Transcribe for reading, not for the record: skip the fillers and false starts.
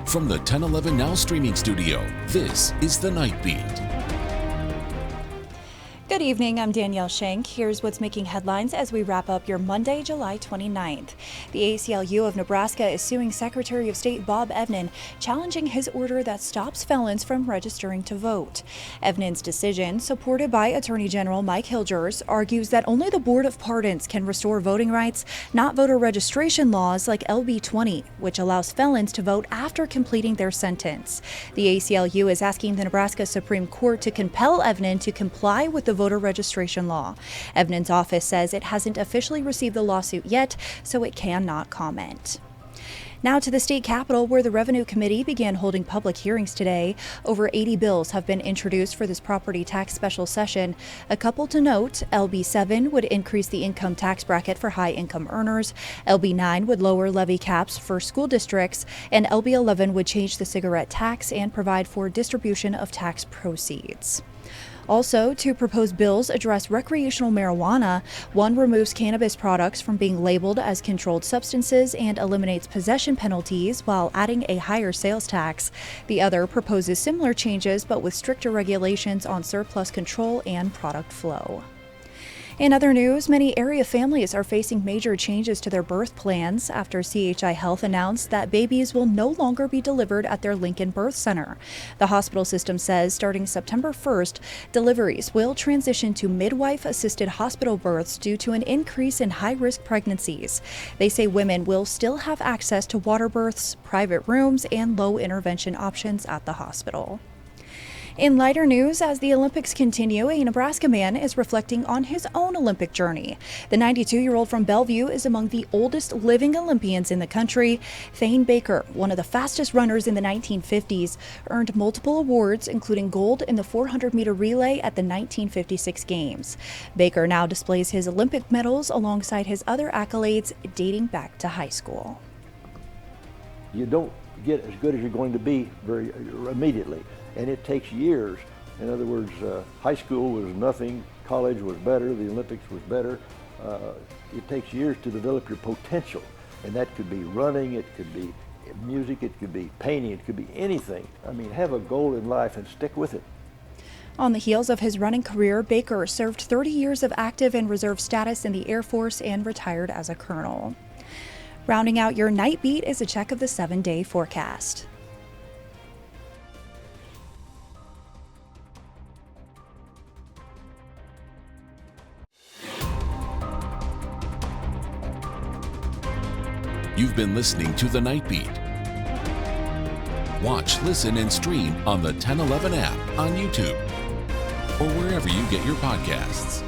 From the 1011 Now streaming studio, this is The Night Beat. Good evening, I'm Danielle Shenk. Here's what's making headlines as we wrap up your Monday, July 29th. The ACLU of Nebraska is suing Secretary of State Bob Evnen, challenging his order that stops felons from registering to vote. Evnen's decision, supported by Attorney General Mike Hilgers, argues that only the Board of Pardons can restore voting rights, not voter registration laws like LB 20, which allows felons to vote after completing their sentence. The ACLU is asking the Nebraska Supreme Court to compel Evnen to comply with the voter registration law. Evnen's office says it hasn't officially received the lawsuit yet, so it cannot comment. Now to the state capitol, where the Revenue Committee began holding public hearings today. Over 80 bills have been introduced for this property tax special session. A couple to note: LB 7 would increase the income tax bracket for high-income earners, LB 9 would lower levy caps for school districts, and LB 11 would change the cigarette tax and provide for distribution of tax proceeds. Also, two proposed bills address recreational marijuana. One removes cannabis products from being labeled as controlled substances and eliminates possession penalties while adding a higher sales tax. The other proposes similar changes but with stricter regulations on surplus control and product flow. In other news, many area families are facing major changes to their birth plans after CHI Health announced that babies will no longer be delivered at their Lincoln Birth Center. The hospital system says starting September 1st, deliveries will transition to midwife-assisted hospital births due to an increase in high-risk pregnancies. They say women will still have access to water births, private rooms, and low-intervention options at the hospital. In lighter news, as the Olympics continue, a Nebraska man is reflecting on his own Olympic journey. The 92-year-old from Bellevue is among the oldest living Olympians in the country. Thane Baker, one of the fastest runners in the 1950s, earned multiple awards, including gold in the 400-meter relay at the 1956 Games. Baker now displays his Olympic medals alongside his other accolades dating back to high school. You don't get as good as you're going to be very immediately. And it takes years. In other words, high school was nothing, college was better, the Olympics was better. It takes years to develop your potential. And that could be running, it could be music, it could be painting, it could be anything. I mean, have a goal in life and stick with it. On the heels of his running career, Baker served 30 years of active and reserve status in the Air Force and retired as a colonel. Rounding out your night beat is a check of the 7-day forecast. You've been listening to The Night Beat. Watch, listen, and stream on the 1011 app on YouTube or wherever you get your podcasts.